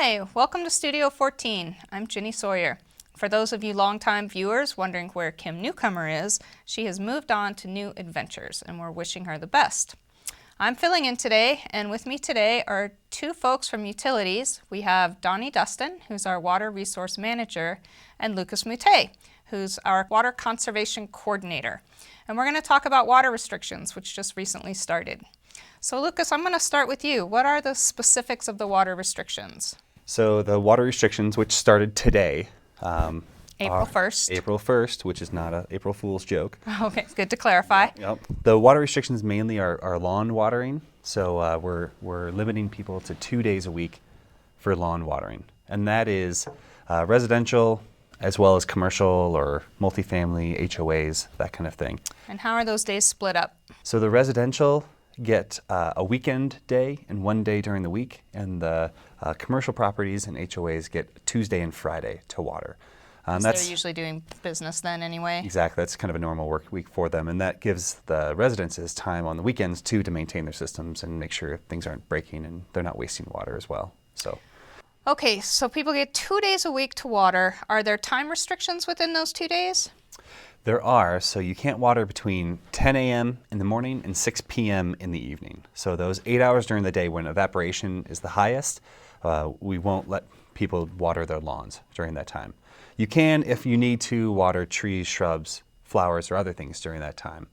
Hi, welcome to Studio 14. I'm Ginny Sawyer. For those of you longtime viewers wondering where Kim Newcomer is, she has moved on to new adventures, and we're wishing her the best. I'm filling in today, and with me today are two folks from Utilities. We have Donnie Dustin, who's our Water Resource Manager, and Lucas Mottet, who's our Water Conservation Coordinator. And we're going to talk about water restrictions, which just recently started. So Lucas, I'm going to start with you. What are the specifics of the water restrictions? So the water restrictions, which started today, April 1st. April 1st, which is not an April Fool's joke. Okay, it's good to clarify. Yep. The water restrictions mainly are lawn watering. So we're limiting people to 2 days a week for lawn watering. And that is residential as well as commercial or multifamily, HOAs, that kind of thing. And how are those days split up? So the residential get a weekend day and 1 day during the week, and the commercial properties and HOAs get Tuesday and Friday to water. They're usually doing business then anyway. Exactly, that's kind of a normal work week for them, and that gives the residences time on the weekends too to maintain their systems and make sure things aren't breaking and they're not wasting water as well. Okay, so people get 2 days a week to water. Are there time restrictions within those 2 days? There are, so you can't water between 10 a.m. in the morning and 6 p.m. in the evening. So those 8 hours during the day when evaporation is the highest, we won't let people water their lawns during that time. You can, if you need to, water trees, shrubs, flowers, or other things during that time.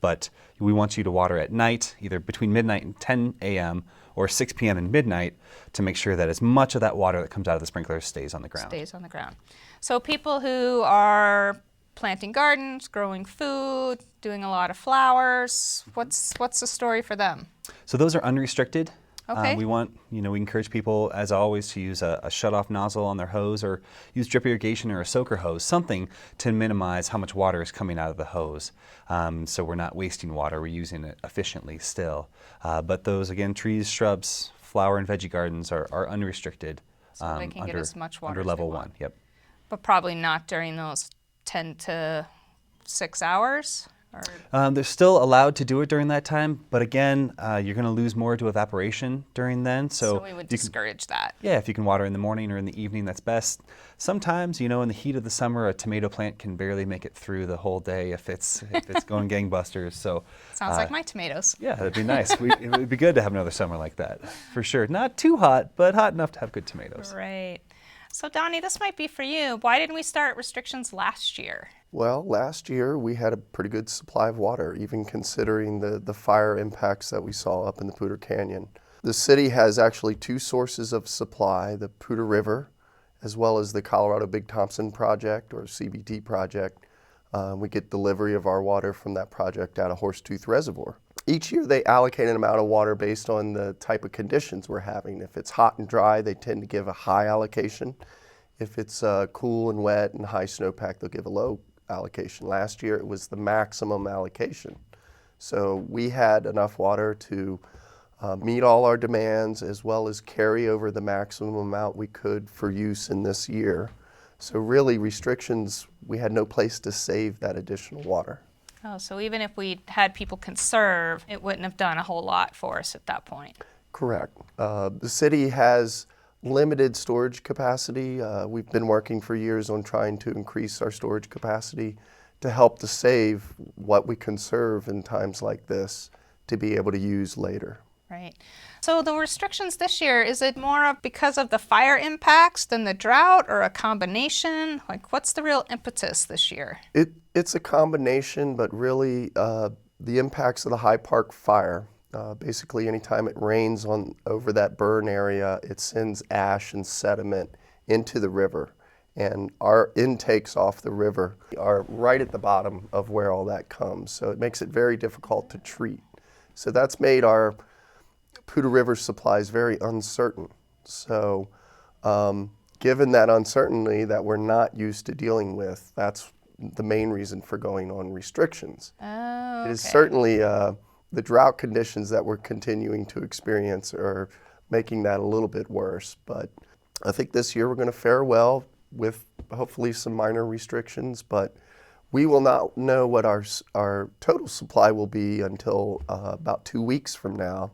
But we want you to water at night, either between midnight and 10 a.m. or 6 p.m. and midnight, to make sure that as much of that water that comes out of the sprinkler stays on the ground. Stays on the ground. So people who are planting gardens, growing food, doing a lot of flowers, what's the story for them? So those are unrestricted. Okay. We encourage people, as always, to use a shut-off nozzle on their hose or use drip irrigation or a soaker hose, something to minimize how much water is coming out of the hose. So we're not wasting water, we're using it efficiently still. But those, again, trees, shrubs, flower and veggie gardens are unrestricted. So they can get as much water under as level they want. 1, yep. But probably not during those 10 to 6 hours? They're still allowed to do it during that time, but again, you're going to lose more to evaporation during then. So we would discourage that. Yeah, if you can water in the morning or in the evening, that's best. Sometimes, in the heat of the summer, a tomato plant can barely make it through the whole day if it's going gangbusters. So sounds like my tomatoes. Yeah, that'd be nice. It would be good to have another summer like that, for sure. Not too hot, but hot enough to have good tomatoes. Right. So Donnie, this might be for you. Why didn't we start restrictions last year? Well, last year we had a pretty good supply of water, even considering the fire impacts that we saw up in the Poudre Canyon. The city has actually two sources of supply, the Poudre River, as well as the Colorado Big Thompson Project, or CBT project. We get delivery of our water from that project out of Horsetooth Reservoir. Each year they allocate an amount of water based on the type of conditions we're having. If it's hot and dry, they tend to give a high allocation. If it's cool and wet and high snowpack, they'll give a low allocation. Last year it was the maximum allocation. So we had enough water to meet all our demands as well as carry over the maximum amount we could for use in this year. So really restrictions, we had no place to save that additional water. Oh, so even if we had people conserve, it wouldn't have done a whole lot for us at that point. Correct. The city has limited storage capacity. We've been working for years on trying to increase our storage capacity to help to save what we conserve in times like this to be able to use later. Right. So the restrictions this year, is it more because of the fire impacts than the drought, or a combination? Like, what's the real impetus this year? It's a combination, but really the impacts of the High Park fire. Basically, anytime it rains over that burn area, it sends ash and sediment into the river. And our intakes off the river are right at the bottom of where all that comes. So it makes it very difficult to treat. So that's made our Poudre River supplies very uncertain. So given that uncertainty that we're not used to dealing with, that's the main reason for going on restrictions. Oh, okay. It is certainly the drought conditions that we're continuing to experience are making that a little bit worse. But I think this year we're going to fare well with hopefully some minor restrictions, but we will not know what our total supply will be until about 2 weeks from now.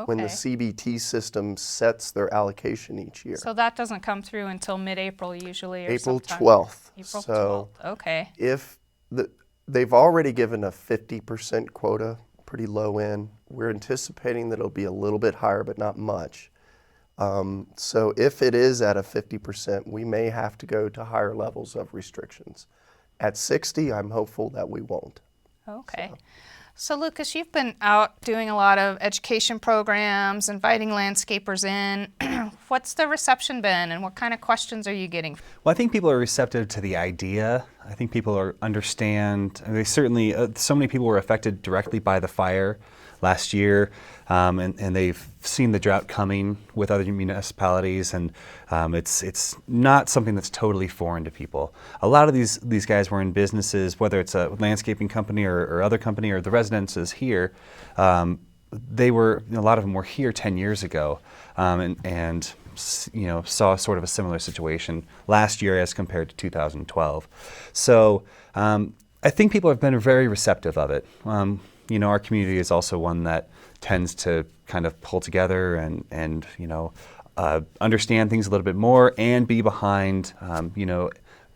when the Okay. CBT system sets their allocation each year. So that doesn't come through until mid-April usually, or April sometime. 12th. April So 12th. Okay. if they've already given a 50% quota, pretty low end. We're anticipating that it'll be a little bit higher, but not much. So if it is at a 50%, we may have to go to higher levels of restrictions. At 60, I'm hopeful that we won't. Okay. So Lucas, you've been out doing a lot of education programs, inviting landscapers in. What's the reception been, and what kind of questions are you getting? Well, I think people are receptive to the idea. I think people understand. They certainly, so many people were affected directly by the fire last year, and they've seen the drought coming with other municipalities, and it's not something that's totally foreign to people. A lot of these guys were in businesses, whether it's a landscaping company or other company or the residences here. They were, a lot of them were here 10 years ago, and saw sort of a similar situation last year as compared to 2012. So I think people have been very receptive of it. Our community is also one that tends to kind of pull together and understand things a little bit more and be behind,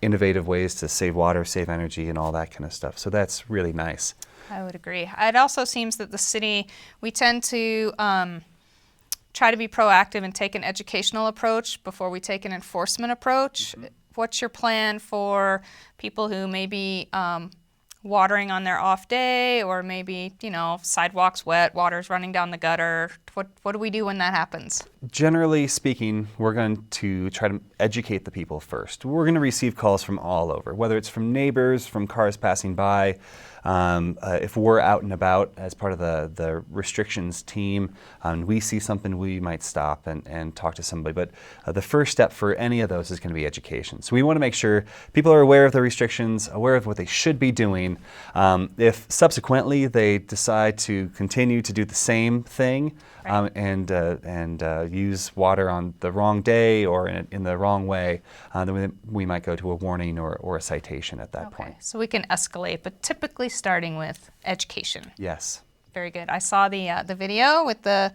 innovative ways to save water, save energy, and all that kind of stuff. So that's really nice. I would agree. It also seems that the city, we tend to try to be proactive and take an educational approach before we take an enforcement approach. Mm-hmm. What's your plan for people who may be watering on their off day, or maybe, sidewalks wet, water's running down the gutter? What do we do when that happens? Generally speaking, we're going to try to educate the people first. We're going to receive calls from all over, whether it's from neighbors, from cars passing by. If we're out and about as part of the restrictions team, we see something, we might stop and talk to somebody. But the first step for any of those is going to be education. So we want to make sure people are aware of the restrictions, aware of what they should be doing. If subsequently they decide to continue to do the same thing, right, and use water on the wrong day or in the wrong way, then we might go to a warning or a citation at that point. So we can escalate, but typically starting with education. Yes. Very good. I saw the video with the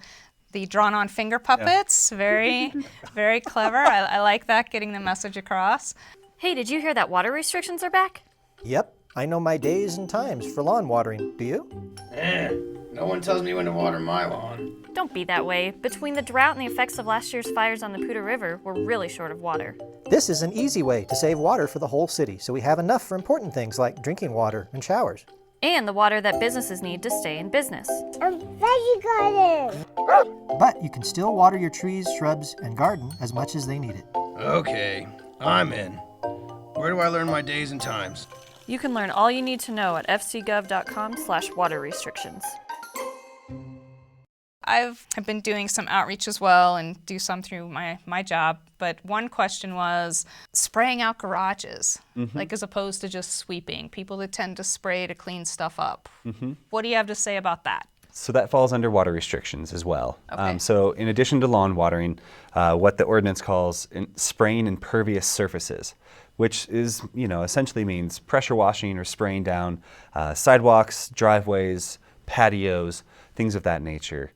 drawn-on finger puppets. Yeah. Very, very clever. I like that, getting the message across. Hey, did you hear that water restrictions are back? Yep. I know my days and times for lawn watering. Do you? No one tells me when to water my lawn. Don't be that way. Between the drought and the effects of last year's fires on the Poudre River, we're really short of water. This is an easy way to save water for the whole city, so we have enough for important things like drinking water and showers. And the water that businesses need to stay in business. I'm veggie garden. But you can still water your trees, shrubs, and garden as much as they need it. Okay, I'm in. Where do I learn my days and times? You can learn all you need to know at fcgov.com/water restrictions. I've been doing some outreach as well and do some through my job, but one question was spraying out garages, like as opposed to just sweeping. People that tend to spray to clean stuff up. What do you have to say about that? So that falls under water restrictions as well. Okay. So in addition to lawn watering, what the ordinance calls spraying impervious surfaces, which is, essentially means pressure washing or spraying down sidewalks, driveways, patios, things of that nature,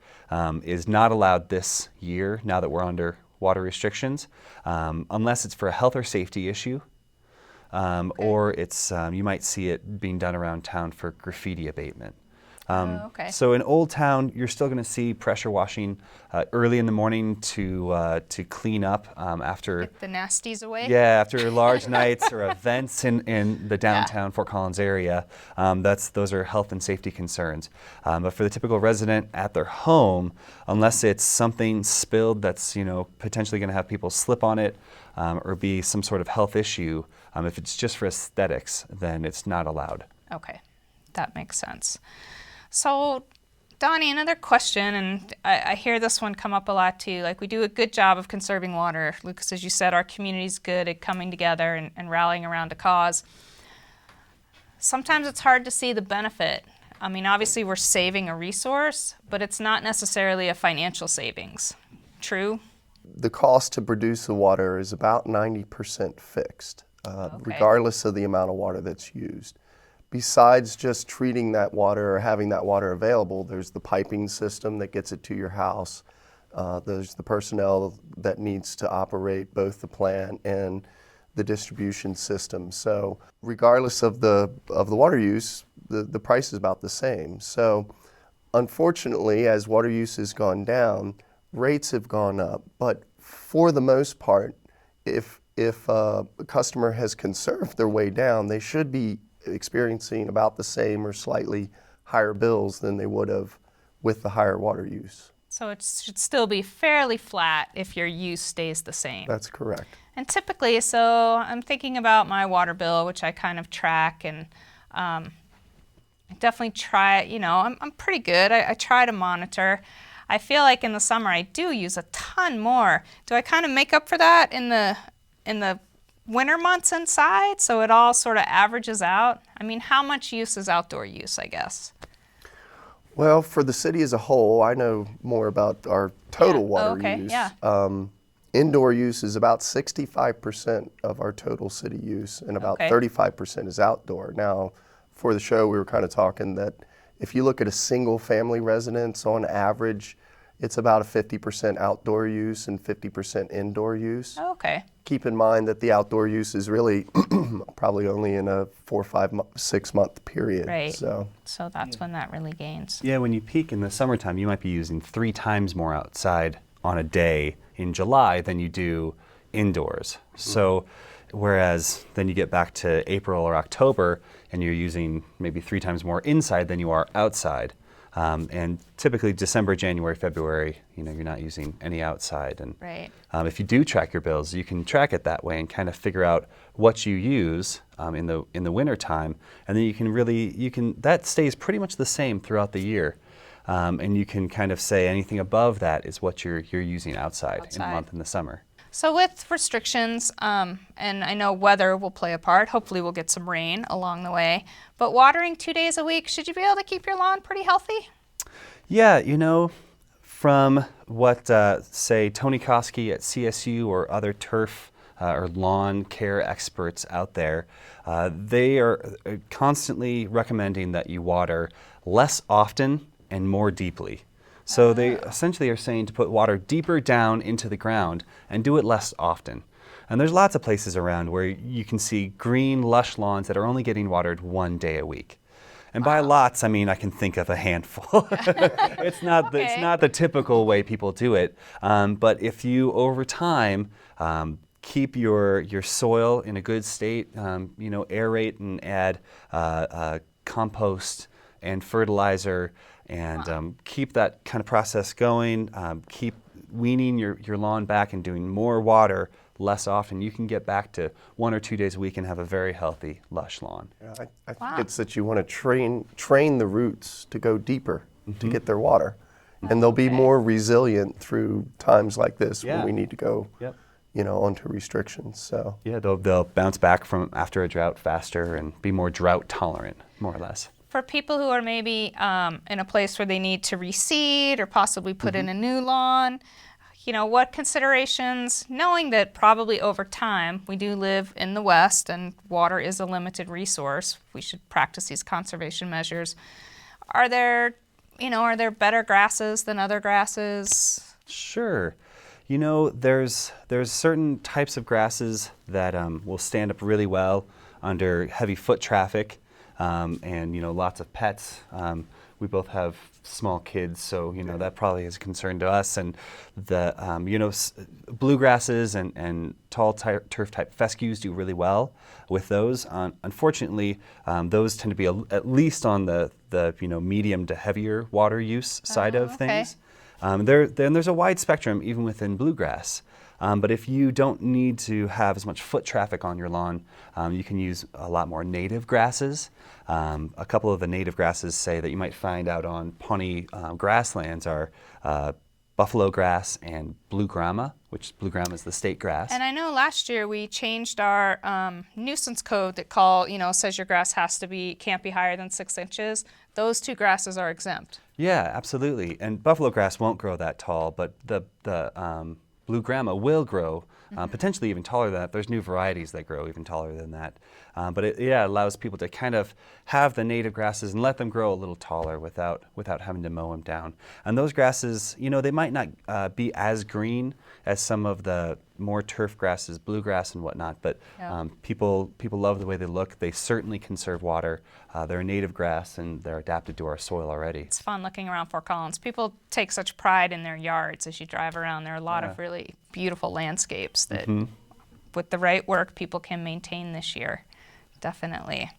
is not allowed this year now that we're under water restrictions, unless it's for a health or safety issue, or it's you might see it being done around town for graffiti abatement. So in Old Town, you're still going to see pressure washing early in the morning to clean up after Get the nasties away? Yeah, after large nights or events in the downtown Fort Collins area. Those are health and safety concerns. But for the typical resident at their home, unless it's something spilled that's potentially going to have people slip on it or be some sort of health issue, if it's just for aesthetics, then it's not allowed. Okay, that makes sense. So, Donnie, another question, and I hear this one come up a lot too. Like, we do a good job of conserving water. Lucas, as you said, our community's good at coming together and rallying around a cause. Sometimes it's hard to see the benefit. I mean, obviously we're saving a resource, but it's not necessarily a financial savings. True? The cost to produce the water is about 90% fixed, regardless of the amount of water that's used. besides just treating that water or having that water available, there's the piping system that gets it to your house. There's the personnel that needs to operate both the plant and the distribution system. So regardless of the water use, the price is about the same. So unfortunately, as water use has gone down, rates have gone up. But for the most part, if a customer has conserved their way down, they should be experiencing about the same or slightly higher bills than they would have with the higher water use. So it should still be fairly flat if your use stays the same. That's correct. And typically, so I'm thinking about my water bill, which I kind of track, and I definitely try, I'm pretty good. I try to monitor. I feel like in the summer I do use a ton more. Do I kind of make up for that in the winter months inside, so it all sort of averages out? I mean, how much use is outdoor use, I guess? Well, for the city as a whole, I know more about our total water use. Yeah. Indoor use is about 65% of our total city use, and about 35% is outdoor. Now, for the show, we were kind of talking that if you look at a single family residence, on average, it's about a 50% outdoor use and 50% indoor use. Okay. Keep in mind that the outdoor use is really probably only in a 4, 5, 6 month period. Right. So that's when that really gains. Yeah, when you peak in the summertime, you might be using 3 times more outside on a day in July than you do indoors. So whereas then you get back to April or October and you're using maybe 3 times more inside than you are outside. And typically December, January, February, you're not using any outside. And Right. if you do track your bills, you can track it that way and kind of figure out what you use in the winter time, and then that stays pretty much the same throughout the year. And you can kind of say anything above that is what you're using outside in a month in the summer. So with restrictions, and I know weather will play a part, hopefully we'll get some rain along the way, but watering 2 days a week, should you be able to keep your lawn pretty healthy? Yeah, from what, say, Tony Koski at CSU or other turf or lawn care experts out there, they are constantly recommending that you water less often and more deeply. So they essentially are saying to put water deeper down into the ground and do it less often. And there's lots of places around where you can see green, lush lawns that are only getting watered 1 day a week. And by lots, I mean I can think of a handful. It's not the typical way people do it. But if you, over time, keep your soil in a good state, aerate and add compost and fertilizer, and keep that kind of process going, keep weaning your lawn back and doing more water less often, you can get back to 1 or 2 days a week and have a very healthy, lush lawn. Yeah, I think it's that you want to train the roots to go deeper to get their water. And they'll be more resilient through times like this when we need to go onto restrictions. So yeah, they'll bounce back from after a drought faster and be more drought tolerant, more or less. For people who are maybe in a place where they need to reseed or possibly put in a new lawn, what considerations, knowing that probably over time, we do live in the West and water is a limited resource, we should practice these conservation measures. Are there better grasses than other grasses? Sure. There's certain types of grasses that will stand up really well under heavy foot traffic. And lots of pets. We both have small kids, so that probably is a concern to us. And the bluegrasses and tall turf type fescues do really well with those. Unfortunately, those tend to be at least on the medium to heavier water use side of things. There's a wide spectrum even within bluegrass. But if you don't need to have as much foot traffic on your lawn, you can use a lot more native grasses. A couple of the native grasses, say, that you might find out on Pawnee grasslands are buffalo grass and blue grama, which blue grama is the state grass. And I know last year we changed our nuisance code that says your grass can't be higher than 6 inches. Those 2 grasses are exempt. Yeah, absolutely. And buffalo grass won't grow that tall, but the blue grandma will grow potentially even taller than that. There's new varieties that grow even taller than that. But it allows people to kind of have the native grasses and let them grow a little taller without having to mow them down. And those grasses, they might not be as green as some of the more turf grasses, bluegrass and whatnot, but people love the way they look. They certainly conserve water. They're a native grass and they're adapted to our soil already. It's fun looking around Fort Collins. People take such pride in their yards as you drive around. There are a lot of really beautiful landscapes that with the right work people can maintain this year. Definitely.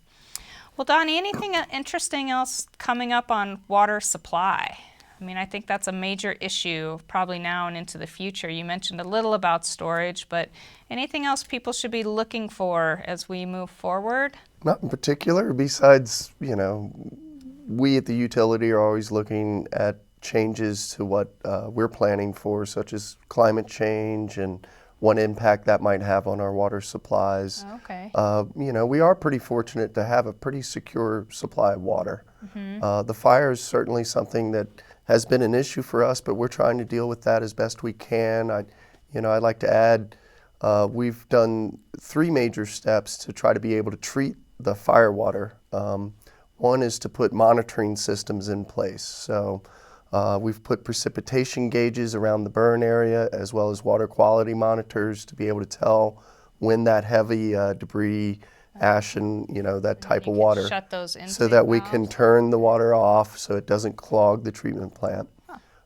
Well, Donnie, anything interesting else coming up on water supply? I mean, I think that's a major issue probably now and into the future. You mentioned a little about storage, but anything else people should be looking for as we move forward? Not in particular, besides, we at the utility are always looking at changes to what we're planning for, such as climate change and what impact that might have on our water supplies. Okay. We are pretty fortunate to have a pretty secure supply of water. The fire is certainly something that has been an issue for us, but we're trying to deal with that as best we can. I'd like to add, we've done 3 major steps to try to be able to treat the fire water. One is to put monitoring systems in place. So we've put precipitation gauges around the burn area as well as water quality monitors to be able to tell when that heavy debris, ash and that type of water, shut those intake so that we valves. can turn the water off so it doesn't clog the treatment plant.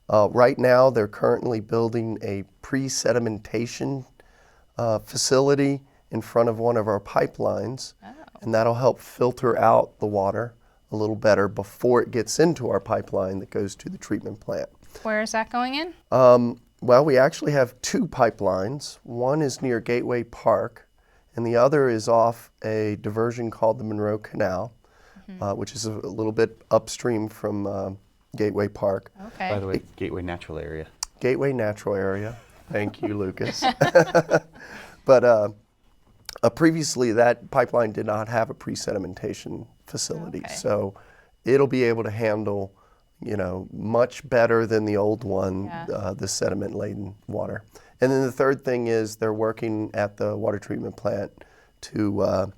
Right now they're currently building a pre-sedimentation facility in front of one of our pipelines, and that'll help filter out the water a little better before it gets into our pipeline that goes to the treatment plant. Where is that going in? Well, we actually have 2 pipelines. One is near Gateway Park, and the other is off a diversion called the Monroe Canal, which is a little bit upstream from Gateway Park. Okay. By the way, Gateway Natural Area. Gateway Natural Area. Thank you, Lucas. But previously, that pipeline did not have a pre-sedimentation facility, so it'll be able to handle, much better than the old one, the sediment-laden water. And then the third thing is they're working at the water treatment plant to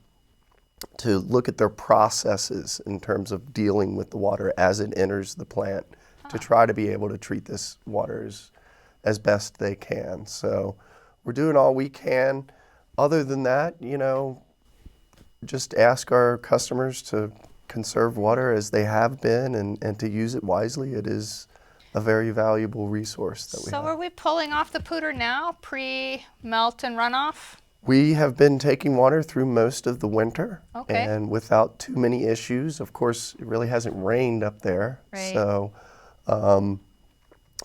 look at their processes in terms of dealing with the water as it enters the plant to try to be able to treat this water as best they can. So we're doing all we can. Other than that, just ask our customers to conserve water as they have been and to use it wisely. It is a very valuable resource that we have. So are we pulling off the Pooter now, pre-melt and runoff? We have been taking water through most of the winter Okay. and without too many issues. Of course, it really hasn't rained up there. Right. So,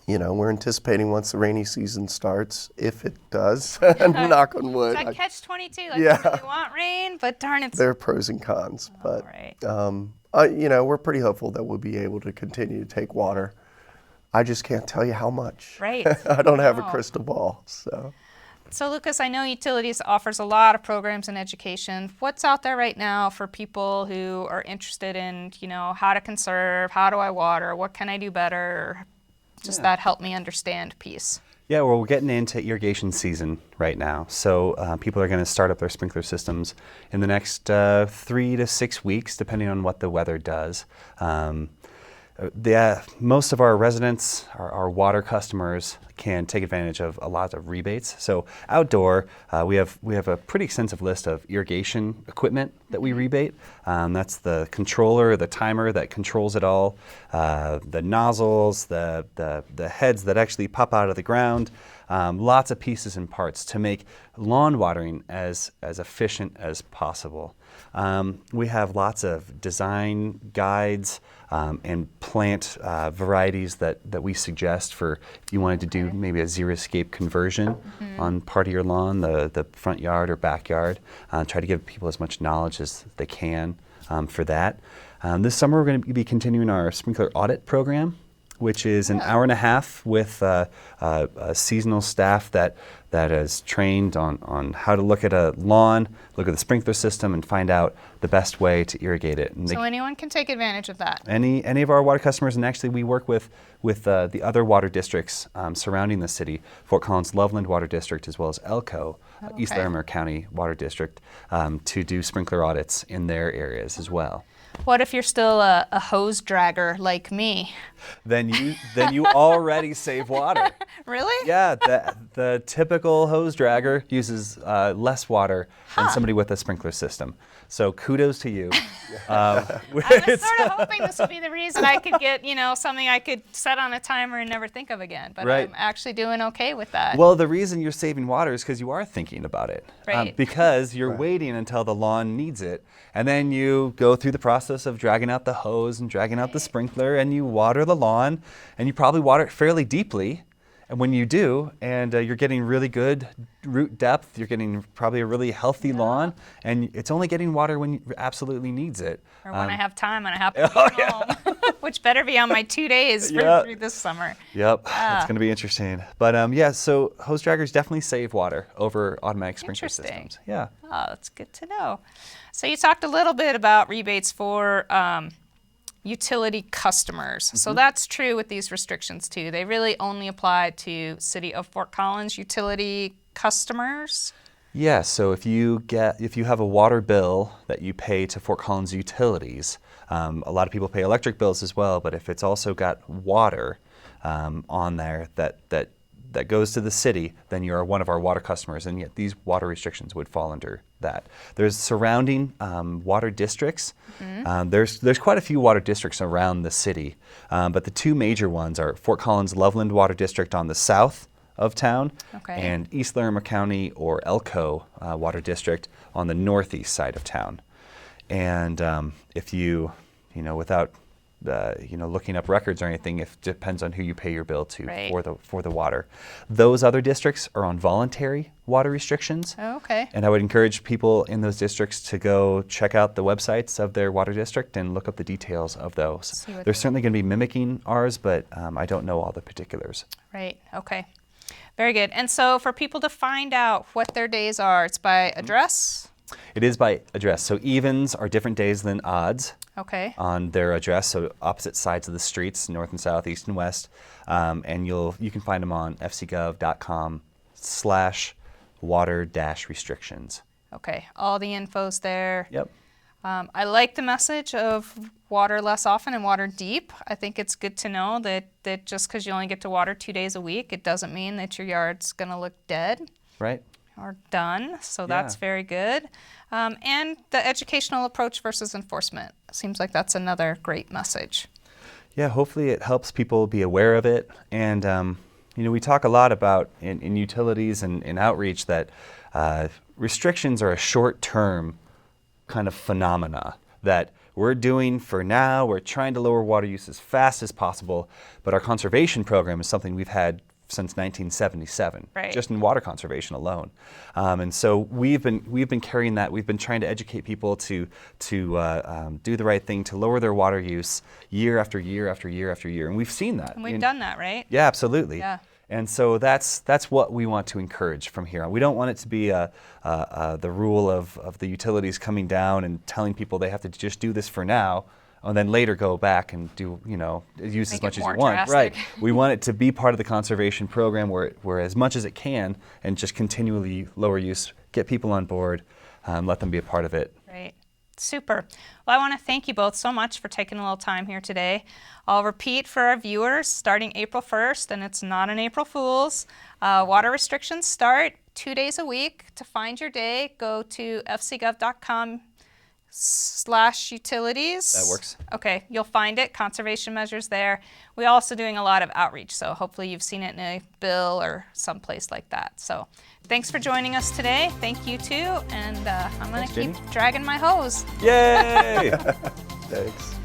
we're anticipating once the rainy season starts, if it does, knock on wood. It's like catch-22, like Yeah. you really want rain, but darn it's... There are pros and cons, but right. we're pretty hopeful that we'll be able to continue to take water. I just can't tell you how much. Right. I don't have a No. crystal ball, so. So Lucas, I know Utilities offers a lot of programs and education. What's out there right now for people who are interested in, how to conserve, how do I water, what can I do better? Just that help me understand piece. Yeah, well, we're getting into irrigation season right now. So people are going to start up their sprinkler systems in the next 3 to 6 weeks, depending on what the weather does. Most of our residents, our water customers, can take advantage of a lot of rebates. So outdoor, we have a pretty extensive list of irrigation equipment that we rebate. That's the controller, the timer that controls it all, the nozzles, the heads that actually pop out of the ground. Lots of pieces and parts to make lawn watering as efficient as possible. We have lots of design guides and plant varieties that we suggest for if you wanted to do maybe a zero-escape conversion on part of your lawn, the front yard or backyard. Try to give people as much knowledge as they can for that. This summer we're going to be continuing our sprinkler audit program, which is an hour and a half with a seasonal staff that that is trained on how to look at a lawn, look at the sprinkler system, and find out the best way to irrigate it. And So anyone can take advantage of that. any of our water customers, and actually we work with the other water districts surrounding the city, Fort Collins Loveland Water District, as well as Elko, East Larimer County Water District, to do sprinkler audits in their areas as well. What if you're still a hose dragger like me? Then you already save water. Really? Yeah, the typical hose dragger uses less water than somebody with a sprinkler system. So kudos to you. I was sort of hoping this would be the reason I could get, something I could set on a timer and never think of again. But Right. I'm actually doing okay with that. Well, the reason you're saving water is because you are thinking about it. Right. Because you're waiting until the lawn needs it. And then you go through the process of dragging out the hose and dragging out the sprinkler, and you water the lawn, and you probably water it fairly deeply. And when you do, and you're getting really good root depth, you're getting probably a really healthy lawn, and it's only getting water when it absolutely needs it. Or when I have time and I happen to be home, which better be on my 2 days through this summer. Yep, it's going to be interesting. But so hose draggers definitely save water over automatic sprinkler Interesting. systems. Yeah. Oh, that's good to know. So you talked a little bit about rebates for utility customers. So that's true with these restrictions too. They really only apply to City of Fort Collins utility customers. Yeah, so if you have a water bill that you pay to Fort Collins Utilities, a lot of people pay electric bills as well, but if it's also got water on there that goes to the city, then you are one of our water customers, and yet these water restrictions would fall under that. There's surrounding water districts. There's quite a few water districts around the city, but the two major ones are Fort Collins Loveland Water District on the south of town, and East Larimer County or Elko Water District on the northeast side of town. And if without looking up records or anything, it depends on who you pay your bill to for the water. Those other districts are on voluntary water restrictions. Oh, okay. And I would encourage people in those districts to go check out the websites of their water district and look up the details of those. They're certainly going to be mimicking ours, but I don't know all the particulars. Right. Okay. Very good. And so for people to find out what their days are, it's by address? It is by address. So evens are different days than odds. Okay. On their address, so opposite sides of the streets, north and south, east and west, and you can find them on fcgov.com/water-restrictions. Okay, all the info's there. Yep. I like the message of water less often and water deep. I think it's good to know that just because you only get to water 2 days a week, it doesn't mean that your yard's going to look dead. Right. Or done, so that's very good. And the educational approach versus enforcement. Seems like that's another great message. Yeah, hopefully it helps people be aware of it. And, we talk a lot about in utilities and in outreach that restrictions are a short-term kind of phenomena that we're doing for now. We're trying to lower water use as fast as possible, but our conservation program is something we've had since 1977, just in water conservation alone. And so we've been carrying that. We've been trying to educate people to do the right thing, to lower their water use year after year after year after year. And we've seen that. And we've done that, right? Yeah, absolutely. Yeah. And so that's what we want to encourage from here on. We don't want it to be the rule of the utilities coming down and telling people they have to just do this for now, and then later go back and do, use Make as much it as more you want. drastic. Right. We want it to be part of the conservation program where as much as it can, and just continually lower use, get people on board, let them be a part of it. Right. Super. Well, I want to thank you both so much for taking a little time here today. I'll repeat for our viewers, starting April 1st, and it's not an April Fool's, water restrictions start 2 days a week. To find your day, go to fcgov.com/utilities. That works. Okay, you'll find it, conservation measures there. We're also doing a lot of outreach, so hopefully you've seen it in a bill or someplace like that. So thanks for joining us today. Thank you too, and I'm going to keep dragging my hose. Yay! Thanks.